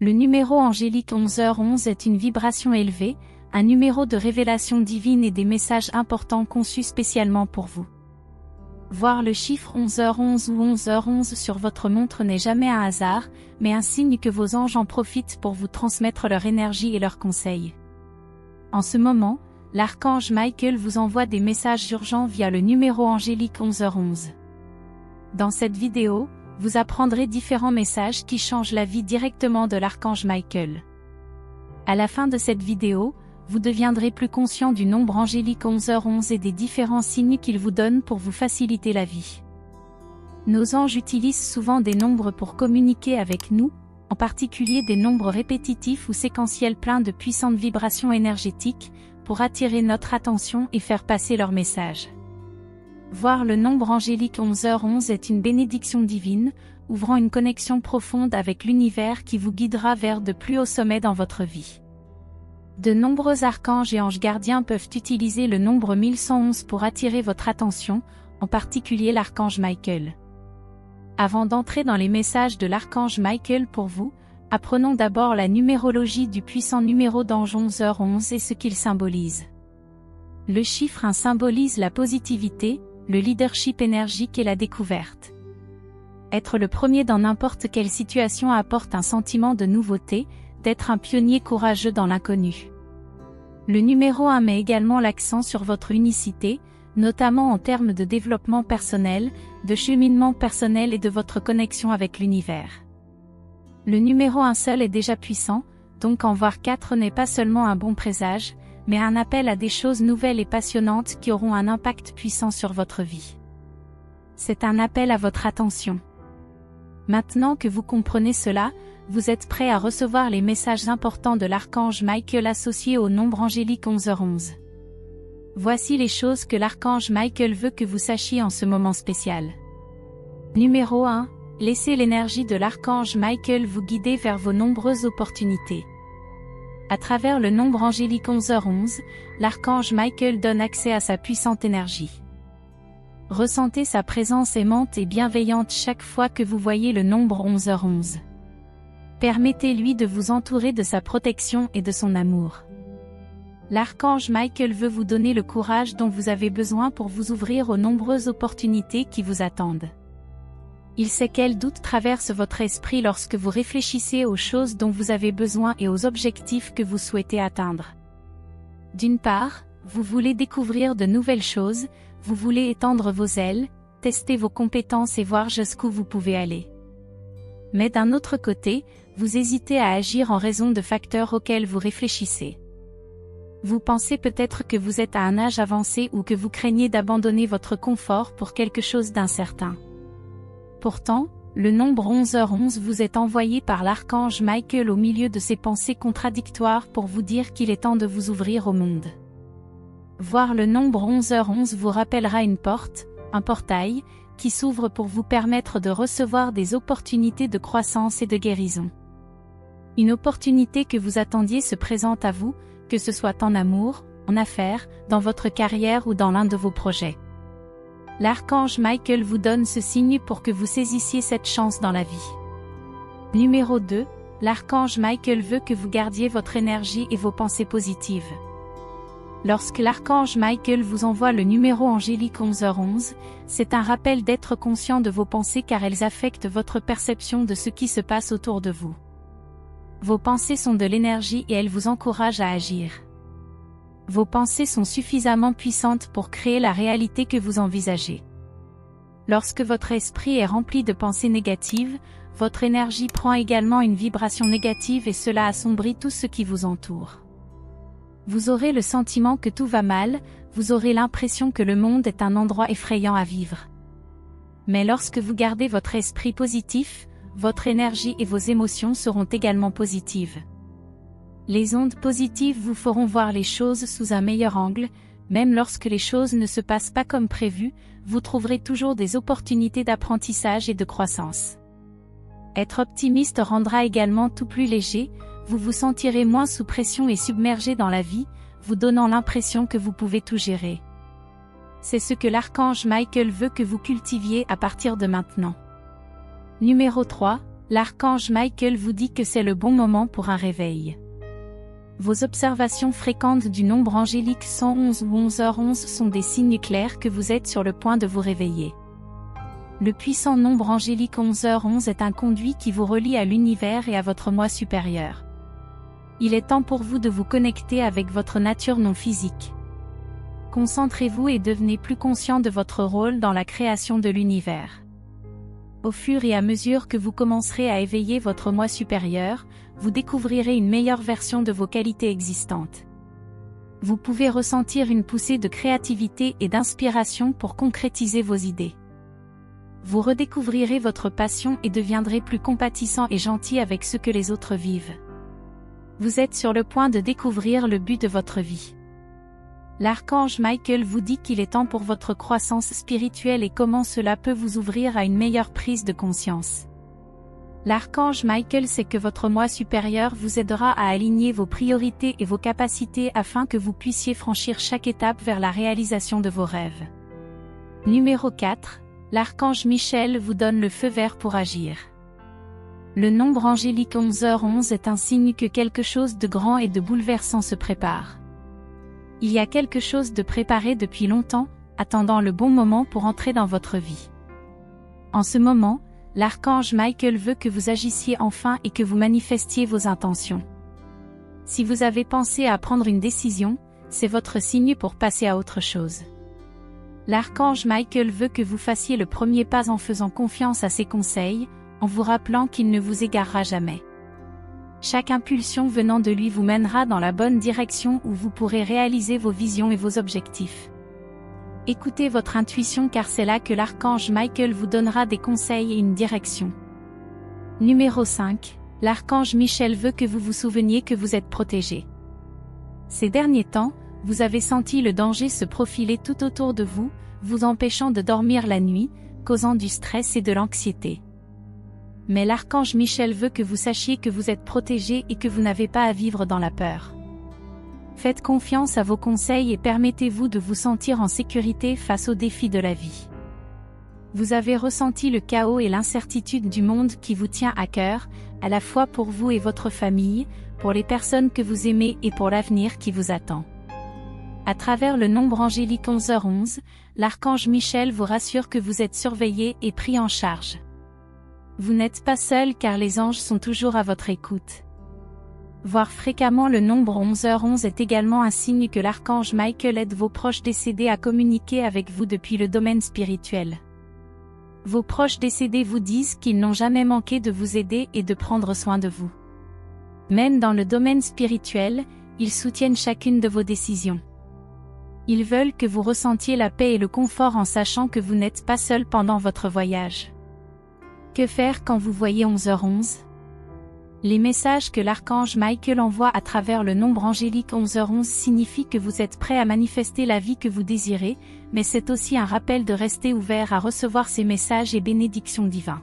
Le numéro angélique 11h11 est une vibration élevée, un numéro de révélation divine et des messages importants conçus spécialement pour vous. Voir le chiffre 11h11 ou 11h11 sur votre montre n'est jamais un hasard, mais un signe que vos anges en profitent pour vous transmettre leur énergie et leurs conseils. En ce moment, l'archange Michael vous envoie des messages urgents via le numéro angélique 11h11. Dans cette vidéo, vous apprendrez différents messages qui changent la vie directement de l'archange Michael. À la fin de cette vidéo, vous deviendrez plus conscient du nombre angélique 11h11 et des différents signes qu'il vous donne pour vous faciliter la vie. Nos anges utilisent souvent des nombres pour communiquer avec nous, en particulier des nombres répétitifs ou séquentiels pleins de puissantes vibrations énergétiques, pour attirer notre attention et faire passer leur message. Voir le nombre angélique 11h11 est une bénédiction divine, ouvrant une connexion profonde avec l'univers qui vous guidera vers de plus hauts sommets dans votre vie. De nombreux archanges et anges gardiens peuvent utiliser le nombre 1111 pour attirer votre attention, en particulier l'archange Michael. Avant d'entrer dans les messages de l'archange Michael pour vous, apprenons d'abord la numérologie du puissant numéro d'ange 11h11 et ce qu'il symbolise. Le chiffre 1 symbolise la positivité, le leadership énergique et la découverte. Être le premier dans n'importe quelle situation apporte un sentiment de nouveauté, d'être un pionnier courageux dans l'inconnu. Le numéro 1 met également l'accent sur votre unicité, notamment en termes de développement personnel, de cheminement personnel et de votre connexion avec l'univers. Le numéro 1 seul est déjà puissant, donc en voir 4 n'est pas seulement un bon présage, mais un appel à des choses nouvelles et passionnantes qui auront un impact puissant sur votre vie. C'est un appel à votre attention. Maintenant que vous comprenez cela, vous êtes prêt à recevoir les messages importants de l'archange Michael associés au nombre angélique 11h11. Voici les choses que l'archange Michael veut que vous sachiez en ce moment spécial. Numéro 1. Laissez l'énergie de l'archange Michael vous guider vers vos nombreuses opportunités. À travers le nombre angélique 11h11, l'archange Michael donne accès à sa puissante énergie. Ressentez sa présence aimante et bienveillante chaque fois que vous voyez le nombre 11h11. Permettez-lui de vous entourer de sa protection et de son amour. L'archange Michael veut vous donner le courage dont vous avez besoin pour vous ouvrir aux nombreuses opportunités qui vous attendent. Il sait quels doutes traversent votre esprit lorsque vous réfléchissez aux choses dont vous avez besoin et aux objectifs que vous souhaitez atteindre. D'une part, vous voulez découvrir de nouvelles choses, vous voulez étendre vos ailes, tester vos compétences et voir jusqu'où vous pouvez aller. Mais d'un autre côté, vous hésitez à agir en raison de facteurs auxquels vous réfléchissez. Vous pensez peut-être que vous êtes à un âge avancé ou que vous craignez d'abandonner votre confort pour quelque chose d'incertain. Pourtant, le nombre 11h11 vous est envoyé par l'archange Michael au milieu de ses pensées contradictoires pour vous dire qu'il est temps de vous ouvrir au monde. Voir le nombre 11h11 vous rappellera une porte, un portail, qui s'ouvre pour vous permettre de recevoir des opportunités de croissance et de guérison. Une opportunité que vous attendiez se présente à vous, que ce soit en amour, en affaires, dans votre carrière ou dans l'un de vos projets. L'archange Michael vous donne ce signe pour que vous saisissiez cette chance dans la vie. Numéro 2, l'archange Michael veut que vous gardiez votre énergie et vos pensées positives. Lorsque l'archange Michael vous envoie le numéro angélique 11h11, c'est un rappel d'être conscient de vos pensées car elles affectent votre perception de ce qui se passe autour de vous. Vos pensées sont de l'énergie et elles vous encouragent à agir. Vos pensées sont suffisamment puissantes pour créer la réalité que vous envisagez. Lorsque votre esprit est rempli de pensées négatives, votre énergie prend également une vibration négative et cela assombrit tout ce qui vous entoure. Vous aurez le sentiment que tout va mal, vous aurez l'impression que le monde est un endroit effrayant à vivre. Mais lorsque vous gardez votre esprit positif, votre énergie et vos émotions seront également positives. Les ondes positives vous feront voir les choses sous un meilleur angle, même lorsque les choses ne se passent pas comme prévu, vous trouverez toujours des opportunités d'apprentissage et de croissance. Être optimiste rendra également tout plus léger, vous vous sentirez moins sous pression et submergé dans la vie, vous donnant l'impression que vous pouvez tout gérer. C'est ce que l'archange Michael veut que vous cultiviez à partir de maintenant. Numéro 3, L'archange Michael vous dit que c'est le bon moment pour un réveil. Vos observations fréquentes du nombre angélique 111 ou 11h11 sont des signes clairs que vous êtes sur le point de vous réveiller. Le puissant nombre angélique 11h11 est un conduit qui vous relie à l'univers et à votre moi supérieur. Il est temps pour vous de vous connecter avec votre nature non physique. Concentrez-vous et devenez plus conscient de votre rôle dans la création de l'univers. Au fur et à mesure que vous commencerez à éveiller votre moi supérieur, vous découvrirez une meilleure version de vos qualités existantes. Vous pouvez ressentir une poussée de créativité et d'inspiration pour concrétiser vos idées. Vous redécouvrirez votre passion et deviendrez plus compatissant et gentil avec ce que les autres vivent. Vous êtes sur le point de découvrir le but de votre vie. L'archange Michael vous dit qu'il est temps pour votre croissance spirituelle et comment cela peut vous ouvrir à une meilleure prise de conscience. L'archange Michael sait que votre moi supérieur vous aidera à aligner vos priorités et vos capacités afin que vous puissiez franchir chaque étape vers la réalisation de vos rêves. Numéro 4, l'archange Michel vous donne le feu vert pour agir. Le nombre angélique 11h11 est un signe que quelque chose de grand et de bouleversant se prépare. Il y a quelque chose de préparé depuis longtemps, attendant le bon moment pour entrer dans votre vie. En ce moment, l'archange Michael veut que vous agissiez enfin et que vous manifestiez vos intentions. Si vous avez pensé à prendre une décision, c'est votre signe pour passer à autre chose. L'archange Michael veut que vous fassiez le premier pas en faisant confiance à ses conseils, en vous rappelant qu'il ne vous égarera jamais. Chaque impulsion venant de lui vous mènera dans la bonne direction où vous pourrez réaliser vos visions et vos objectifs. Écoutez votre intuition car c'est là que l'archange Michael vous donnera des conseils et une direction. Numéro 5, l'archange Michel veut que vous vous souveniez que vous êtes protégé. Ces derniers temps, vous avez senti le danger se profiler tout autour de vous, vous empêchant de dormir la nuit, causant du stress et de l'anxiété. Mais l'archange Michel veut que vous sachiez que vous êtes protégé et que vous n'avez pas à vivre dans la peur. Faites confiance à vos conseils et permettez-vous de vous sentir en sécurité face aux défis de la vie. Vous avez ressenti le chaos et l'incertitude du monde qui vous tient à cœur, à la fois pour vous et votre famille, pour les personnes que vous aimez et pour l'avenir qui vous attend. À travers le nombre angélique 11h11, l'archange Michel vous rassure que vous êtes surveillé et pris en charge. Vous n'êtes pas seul car les anges sont toujours à votre écoute. Voir fréquemment le nombre 11h11 est également un signe que l'archange Michael aide vos proches décédés à communiquer avec vous depuis le domaine spirituel. Vos proches décédés vous disent qu'ils n'ont jamais manqué de vous aider et de prendre soin de vous. Même dans le domaine spirituel, ils soutiennent chacune de vos décisions. Ils veulent que vous ressentiez la paix et le confort en sachant que vous n'êtes pas seul pendant votre voyage. Que faire quand vous voyez 11h11 ? Les messages que l'archange Michael envoie à travers le nombre angélique 11h11 signifient que vous êtes prêt à manifester la vie que vous désirez, mais c'est aussi un rappel de rester ouvert à recevoir ces messages et bénédictions divines.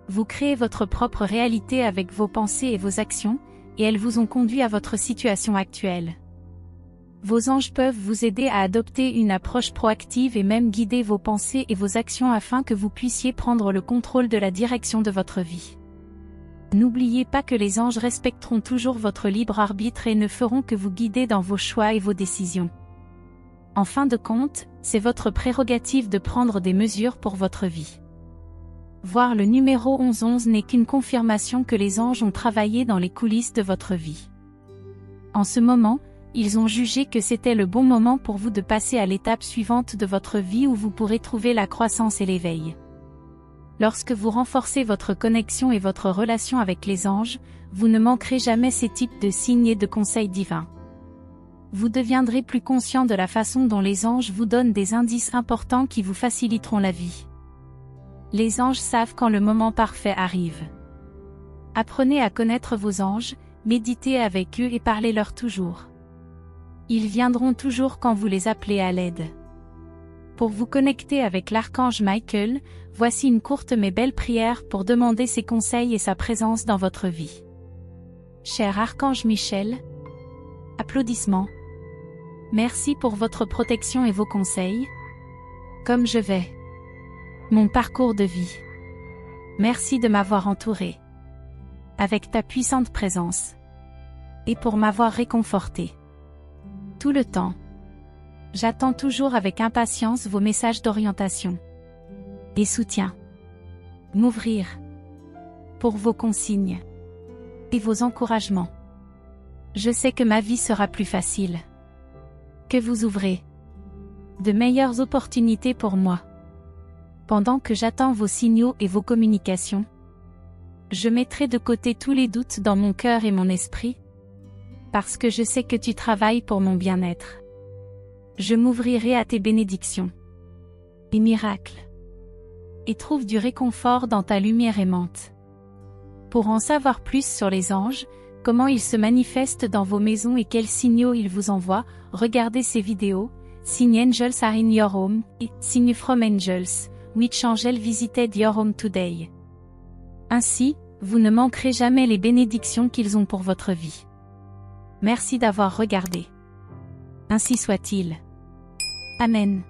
Vous créez votre propre réalité avec vos pensées et vos actions, et elles vous ont conduit à votre situation actuelle. Vos anges peuvent vous aider à adopter une approche proactive et même guider vos pensées et vos actions afin que vous puissiez prendre le contrôle de la direction de votre vie. N'oubliez pas que les anges respecteront toujours votre libre arbitre et ne feront que vous guider dans vos choix et vos décisions. En fin de compte, c'est votre prérogative de prendre des mesures pour votre vie. Voir le numéro 1111 n'est qu'une confirmation que les anges ont travaillé dans les coulisses de votre vie. En ce moment, ils ont jugé que c'était le bon moment pour vous de passer à l'étape suivante de votre vie où vous pourrez trouver la croissance et l'éveil. Lorsque vous renforcez votre connexion et votre relation avec les anges, vous ne manquerez jamais ces types de signes et de conseils divins. Vous deviendrez plus conscient de la façon dont les anges vous donnent des indices importants qui vous faciliteront la vie. Les anges savent quand le moment parfait arrive. Apprenez à connaître vos anges, méditez avec eux et parlez-leur toujours. Ils viendront toujours quand vous les appelez à l'aide. Pour vous connecter avec l'archange Michael, voici une courte mais belle prière pour demander ses conseils et sa présence dans votre vie. Cher archange Michel, applaudissements. Merci pour votre protection et vos conseils. Comme je vais. Mon parcours de vie. Merci de m'avoir entouré avec ta puissante présence et pour m'avoir réconforté tout le temps. J'attends toujours avec impatience vos messages d'orientation et soutien. M'ouvrir pour vos consignes et vos encouragements. Je sais que ma vie sera plus facile. Que vous ouvrez de meilleures opportunités pour moi. Pendant que j'attends vos signaux et vos communications, je mettrai de côté tous les doutes dans mon cœur et mon esprit, parce que je sais que tu travailles pour mon bien-être. Je m'ouvrirai à tes bénédictions et miracles, et trouve du réconfort dans ta lumière aimante. Pour en savoir plus sur les anges, comment ils se manifestent dans vos maisons et quels signaux ils vous envoient, regardez ces vidéos. Sign Angels are in your home, et Sign from Angels, which angel visited your home today. Ainsi, vous ne manquerez jamais les bénédictions qu'ils ont pour votre vie. Merci d'avoir regardé. Ainsi soit-il. Amen.